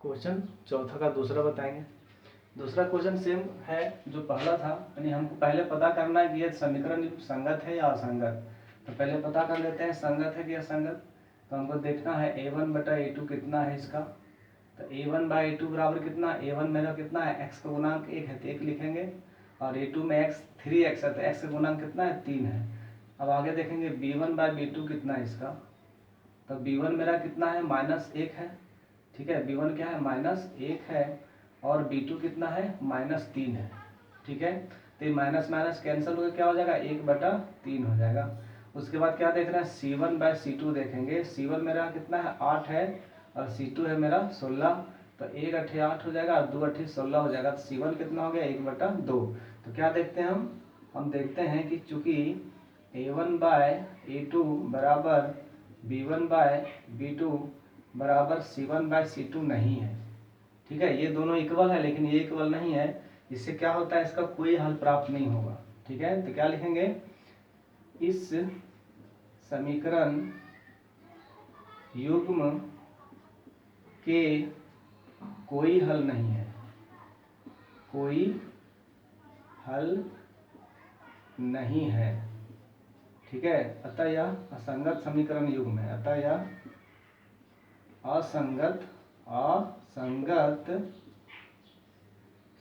Question चौथा का दूसरा बताएंगे। दूसरा क्वेश्चन सेम है जो पहला था, यानी हमको पहले पता करना है कि ये समीकरण संगत है या असंगत। तो पहले पता कर लेते हैं संगत है कि असंगत। तो हमको देखना है a1/a2 कितना है इसका। तो a1/a2 बराबर कितना, a1 मेरा कितना है, x का गुणांक 1 है तो 1 लिखेंगे, और a2 में x 3x है तो x का गुणांक कितना है, 3 है। अब आगे देखेंगे b1/b2 कितना है इसका। तो b1 मेरा कितना है, -1 है, ठीक है। b1 क्या है, -1 है, और b2 कितना है, -3 है, ठीक है। तो ये माइनस माइनस कैंसिल होकर क्या हो जाएगा, 1/3 हो जाएगा। उसके बाद क्या देख रहे हैं, c1/c2 देखेंगे। c1 मेरा कितना है, 8 है, और c2 है मेरा 16। तो 1 8 8 हो जाएगा, और 2 8 16 हो जाएगा। तो c1 कितना हो गया, 1/2। तो क्या देखते हैं हम देखते हैं कि चूंकि a1/a2 बराबर b1/b2 बराबर c1/c2 नहीं है, ठीक है। ये दोनों इक्वल है लेकिन ये इक्वल नहीं है, इससे क्या होता है, इसका कोई हल प्राप्त नहीं होगा, ठीक है। तो क्या लिखेंगे, इस समीकरण युग्म के कोई हल नहीं है, कोई हल नहीं है, ठीक है। अतः यह असंगत समीकरण युग्म है, अतः यह असंगत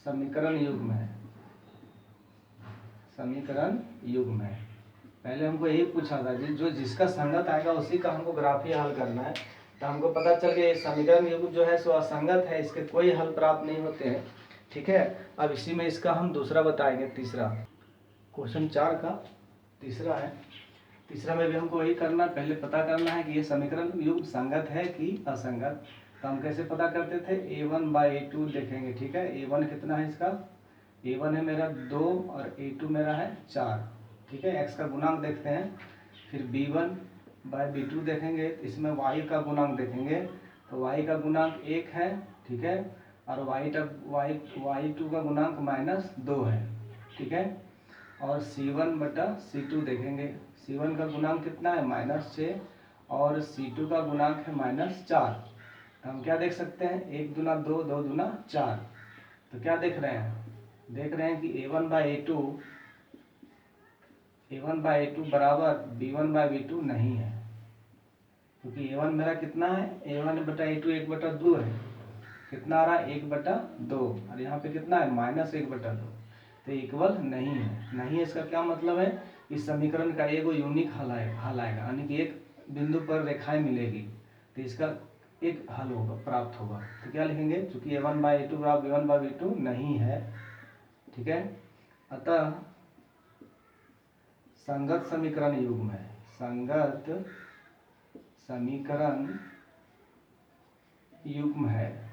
समीकरण युग्म है, समीकरण युग्म है। पहले हमको यही पूछा था कि जो जिसका संगत आएगा उसी का हमको ग्राफ ही हल करना है। तो हमको पता चल गया समीकरण युग्म जो है सो असंगत है, इसके कोई हल प्राप्त नहीं होते हैं, ठीक है। अब इसी में इसका हम दूसरा बताएंगे, तीसरा क्वेश्चन 4 का तीसरा है। तीसरा में भी हमको वही करना, पहले पता करना है कि ये समीकरण युग्म संगत है कि असंगत। तो हम कैसे पता करते थे, a1/a2 देखेंगे, ठीक है। a1 कितना है इसका, a1 है मेरा 2 और a2 मेरा है 4, ठीक है। x का गुणांक देखते हैं। फिर b1/b2 देखेंगे, इसमें y का गुणांक देखेंगे। तो y का गुणांक 1 है, ठीक है, और y2 का गुणांक -2 है, ठीक है। और c1/c2 देखेंगे, c1 का गुणांक कितना है, -6, और c2 का गुणांक है -4। तो हम क्या देख सकते हैं, 1 दूना 2, 2 दूना 4। तो क्या देख रहे हैं, कि a1/a2 बराबर b1/b2 नहीं है, क्योंकि a1 मेरा कितना है, a1/a2 1/2 है, कितना आ रहा है, 1/2, और यहाँ पे कितना है, -1/2। तो इक्वल नहीं है। नहीं है इसका क्या मतलब है, इस समीकरण का एगो यूनिक हल आएगा, यानी कि एक बिंदु पर रेखाएं मिलेगी तो इसका एक हल होगा, प्राप्त होगा। तो क्या लिखेंगे, चूंकि a1/a2 बराबर b1/b2 नहीं है, ठीक है, अतः संगत समीकरण युग्म है, संगत समीकरण युग्म है।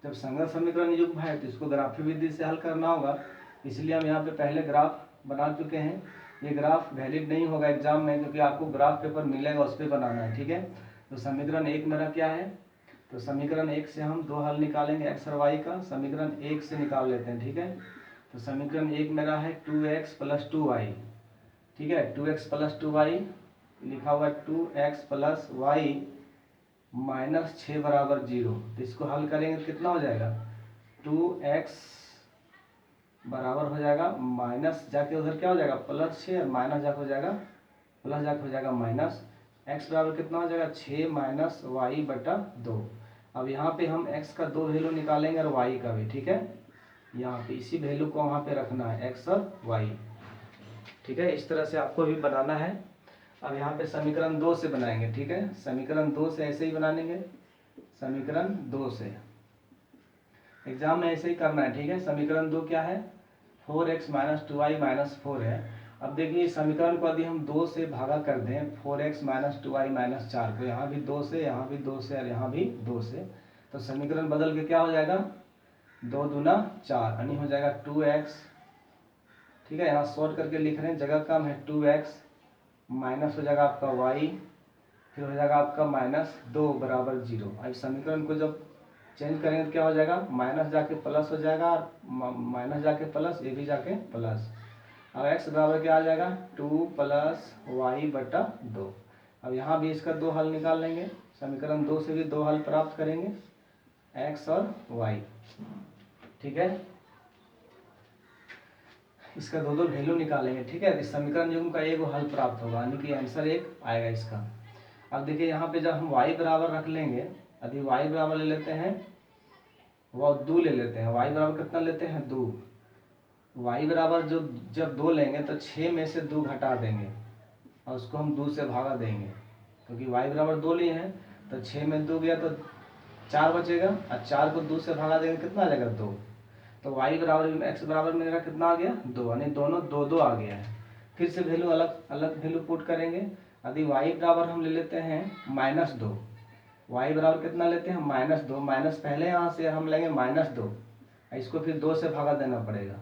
जब संगत समीकरण युग्म है तो इसको ग्राफी विधि से हल करना होगा, इसलिए हम यहाँ पे पहले ग्राफ बना चुके हैं। ये ग्राफ वैलिड नहीं होगा एग्जाम में, क्योंकि आपको ग्राफ पेपर मिलेगा उस पर बनाना है, ठीक है। तो समीकरण 1 मेरा क्या है, तो समीकरण 1 से हम 2 हल निकालेंगे x और y का। समीकरण 1 से निकाल लेते हैं, ठीक है। तो समीकरण 1 मेरा है 2x + 2y, ठीक है। 2x + 2y लिखा हुआ है, 2x + y -6 बराबर 0। तो इसको हल करेंगे तो कितना हो जाएगा, 2x बराबर हो जाएगा माइनस जाके उधर क्या हो जाएगा, +6, और माइनस जाके हो जाएगा प्लस, जाके हो जाएगा माइनस। x बराबर कितना हो जाएगा, 6 - y/2। अब यहाँ पे हम x का 2 वैल्यू निकालेंगे और y का भी, ठीक है। यहाँ पे इसी वैल्यू को वहाँ पे रखना है, x और y, ठीक है। इस तरह से आपको भी बनाना है। अब यहाँ पे समीकरण 2 से बनाएंगे, ठीक है। समीकरण 2 से ऐसे ही बनाएंगे, समीकरण 2 से एग्जाम में ऐसे ही करना है, ठीक है। समीकरण 2 क्या है, 4x - 2y - 4 है। अब देखिए इस समीकरण को यदि हम 2 से भागा कर दें, 4x - 2y - 4 को, यहाँ भी 2 से, यहाँ भी 2 से, और यहाँ भी 2 से, तो समीकरण बदल के क्या हो जाएगा, 2 दूना 4, यानी हो जाएगा 2x, ठीक है। यहाँ शॉर्ट करके लिख रहे हैं, जगह कम है, 2x माइनस हो जाएगा आपका y, फिर हो जाएगा आपका -2 बराबर 0। अब समीकरण को जब चेंज करेंगे तो क्या हो जाएगा, माइनस जाके प्लस हो जाएगा, और माइनस जाके प्लस, ये भी जाके प्लस। अब x बराबर क्या आ जाएगा, 2 + y/2। अब यहाँ भी इसका 2 हल निकाल लेंगे। समीकरण 2 से भी 2 हल प्राप्त करेंगे, x और y। ठीक है, इसका दो वैल्यू निकालेंगे। ठीक है, इस समीकरण युग्म का एक हल प्राप्त होगा, यानी कि आंसर एक आएगा इसका। अब देखिए यहाँ पे जब हम y बराबर रख लेंगे, यदि y बराबर ले लेते हैं, वह 2 ले लेते हैं। y बराबर कितना लेते हैं 2। y बराबर जो जब 2 लेंगे तो 6 में से 2 घटा देंगे और उसको हम 2 से भागा देंगे, क्योंकि y बराबर 2 लिए हैं तो 6 में 2 गया तो 4 बचेगा और 4 को 2 से भागा देंगे, कितना आ जाएगा 2। तो y बराबर x बराबर मेरा कितना आ गया 2, यानी दोनों 2 2 आ गया है। फिर से वैल्यू अलग अलग वैल्यू पुट करेंगे। यदि y बराबर हम ले लेते हैं -2, y बराबर कितना लेते हैं -2, माइनस पहले यहाँ से हम लेंगे -2, इसको फिर 2 से भागा देना पड़ेगा,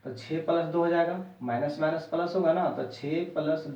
तो 6 + 2 हो जाएगा, माइनस माइनस प्लस होगा ना, तो 6 +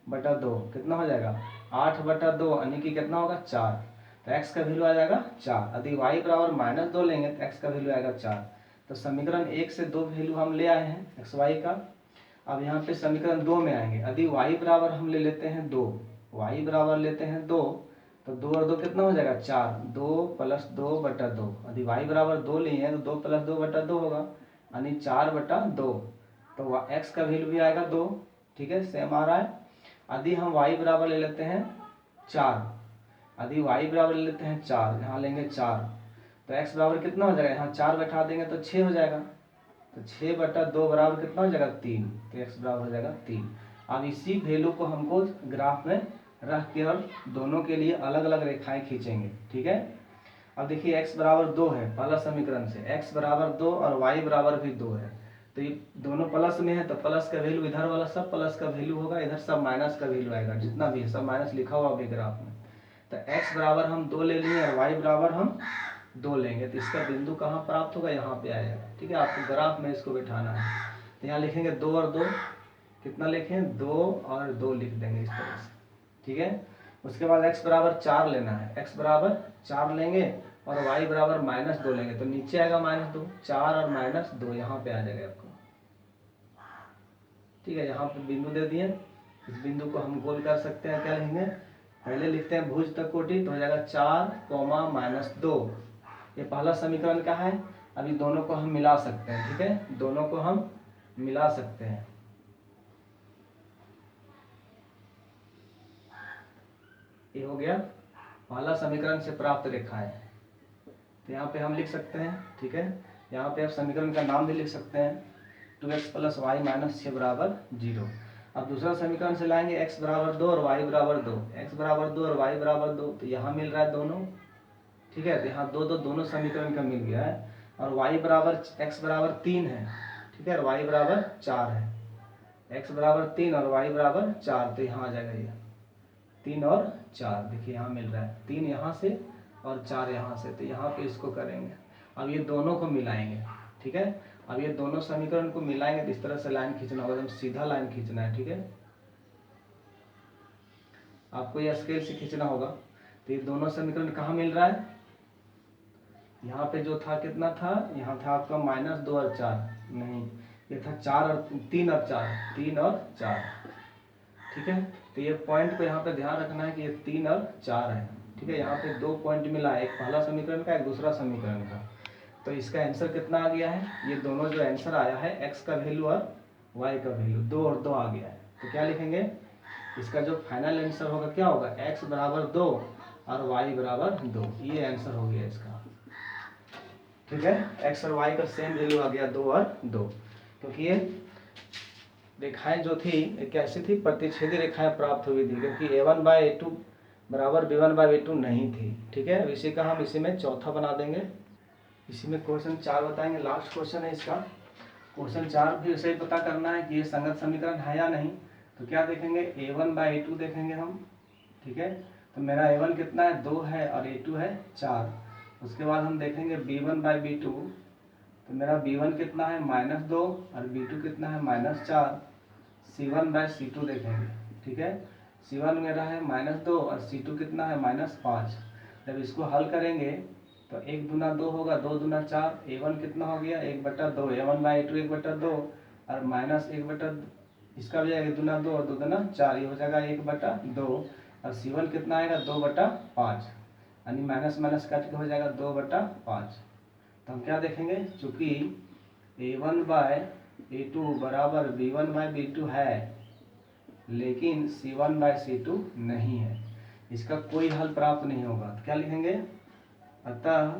2/2 कितना हो जाएगा 8/2, यानी कि कितना होगा 4। तो x का वैल्यू आ जाएगा 4। यदि y बराबर -2 लेंगे तो x का वैल्यू आएगा 4। तो समीकरण 1 से 2 वैल्यू हम ले आए हैं एक्स वाई का। अब यहाँ पे समीकरण 2 में आएंगे। यदि y बराबर हम ले लेते हैं 2, y बराबर लेते हैं 2, तो 2 और 2 कितना हो जाएगा 4, 2 + 2/2। यदि y बराबर 2 लिए हैं तो 2 + 2/2 होगा, यानी 4/2। तो x का वैल्यू भी आएगा 2। ठीक है, सेम आ रहा है। यदि हम y बराबर ले लेते हैं 4, यदि y बराबर ले लेते हैं 4, यहाँ लेंगे 4, तो x बराबर कितना हो जाएगा, यहाँ 4 बैठा देंगे तो 6 हो जाएगा, तो 6/2 बराबर कितना हो जाएगा 3, तो x बराबर हो जाएगा 3। अब इसी वैल्यू को हमको ग्राफ में रख के और दोनों के लिए अलग अलग रेखाएं खींचेंगे। ठीक है, अब देखिए x बराबर 2 है पहला समीकरण से, x बराबर 2 और y बराबर भी 2 है, तो ये दोनों प्लस में है तो प्लस का वैल्यू इधर वाला सब प्लस का वैल्यू होगा, इधर सब माइनस का वैल्यू आएगा, जितना भी है सब माइनस लिखा हुआ अभी ग्राफ में। तो x बराबर हम 2 ले लिए और y बराबर हम 2 लेंगे, तो इसका बिंदु कहाँ प्राप्त होगा, यहाँ पे आएगा। ठीक है, आपको ग्राफ में इसको बैठाना है, तो यहाँ लिखेंगे 2 और 2, कितना लिखें 2 और 2 लिख देंगे इस तरह से। ठीक है, उसके बाद x बराबर 4 लेना है, x बराबर 4 लेंगे और y बराबर -2 लेंगे, तो नीचे आएगा -2, 4 और -2 यहाँ पे आ जाएगा आपको। ठीक है, यहाँ पे बिंदु दे दिए, इस बिंदु को हम गोल कर सकते हैं। क्या लिखेंगे, पहले लिखते हैं भुज तक कोटि, तो हो जाएगा 4, -2। ये पहला समीकरण का है। अभी दोनों को हम मिला सकते हैं। ठीक है, दोनों को हम मिला सकते हैं। ये हो गया पहला समीकरण से प्राप्त रेखा है, तो यहाँ पे हम लिख सकते हैं। ठीक है, यहाँ पे आप समीकरण का नाम भी लिख सकते हैं, 2x + y - 6 = 0। अब दूसरा समीकरण से लाएंगे, x बराबर 2 और y बराबर 2, x बराबर 2 और y बराबर 2, तो यहाँ मिल रहा है दोनों। ठीक है, तो यहाँ 2 2 दोनों समीकरण का मिल गया है, और y बराबर x बराबर 3 है। ठीक है, और y बराबर 4 है, x बराबर 3 और y बराबर 4, तो यहाँ आ जाएगा ये 3 और 4। देखिए यहाँ मिल रहा है 3 यहाँ से और 4 यहाँ से, तो यहाँ पे इसको करेंगे। अब ये दोनों को मिलाएंगे। ठीक है, अब ये दोनों समीकरण को मिलाएंगे तो इस तरह से लाइन खींचना होगा, एकदम सीधा लाइन खींचना है। ठीक है, आपको ये स्केल से खींचना होगा। तो ये दोनों समीकरण कहाँ मिल रहा है, यहाँ पे जो था कितना था, यहाँ था आपका -2 और 4, नहीं ये था 4 और 3 और 4, 3 और 4। ठीक है, तो ये पॉइंट को यहाँ पे ध्यान रखना है कि ये 3 और 4 है। ठीक है, यहाँ पे 2 पॉइंट मिला है, एक पहला समीकरण का, एक दूसरा समीकरण का। तो इसका आंसर कितना आ गया है, ये दोनों जो आंसर आया है x का वैल्यू और y का वैल्यू 2 और 2 आ गया है। तो क्या लिखेंगे, इसका जो फाइनल आंसर होगा क्या होगा, x बराबर 2 और y बराबर 2, ये आंसर हो गया इसका। ठीक है, x और y का सेम वैल्यू आ गया 2 और 2, क्योंकि ये रेखाएं जो थी ये कैसी थी, प्रतिच्छेदी रेखाएं प्राप्त हुई थी, क्योंकि a1/a2 बराबर b1/b2 नहीं थी। ठीक है, अब इसी का हम इसी में चौथा बना देंगे। इसी में क्वेश्चन 4 बताएंगे, लास्ट क्वेश्चन है इसका। क्वेश्चन 4 भी उसे ही पता करना है कि ये संगत समीकरण है या नहीं। तो क्या देखेंगे, a1/a2 देखेंगे हम। ठीक है, तो मेरा a1 कितना है 2 है और a2 है 4। उसके बाद हम देखेंगे b1/b2, तो मेरा b1 कितना है -2 और b2 कितना है -4। c1/c2 देखेंगे। ठीक है, c1 मेरा है -2 और c2 कितना है -5। जब इसको हल करेंगे तो 1 दूना 2 होगा, 2 दूना 4, a1 कितना हो गया 1/2, a1/a2 1/2 और -1/, इसका भी आएगा 1 दूना 2 और 2 दूना 4, ये हो जाएगा 1/2, और c1 कितना आएगा 2/5। यानी माइनस माइनस कट के हो जाएगा 2/5। तो हम क्या देखेंगे, चूँकि A1/A2 बराबर B1/B2 है, लेकिन C1/C2 नहीं है, इसका कोई हल प्राप्त नहीं होगा। तो क्या लिखेंगे, अतः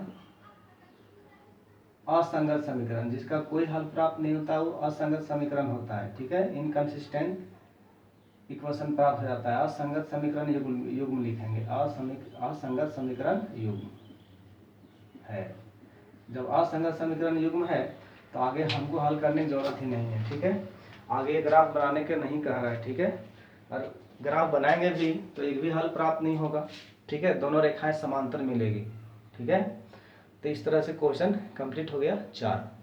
असंगत समीकरण, जिसका कोई हल प्राप्त नहीं होता वो असंगत समीकरण होता है। ठीक है, इनकंसिस्टेंट इक्वेशन प्राप्त हो जाता है। असंगत समीकरण युग्म लिखेंगे, असंगत समीकरण युग्म है। जब असंगत समीकरण युग्म है तो आगे हमको हल करने की जरूरत ही नहीं है। ठीक है, आगे ग्राफ बनाने के नहीं कह रहा है। ठीक है, और ग्राफ बनाएंगे भी तो एक भी हल प्राप्त नहीं होगा। ठीक है, दोनों रेखाएं समांतर मिलेगी। ठीक है, तो इस तरह से क्वेश्चन कंप्लीट हो गया 4।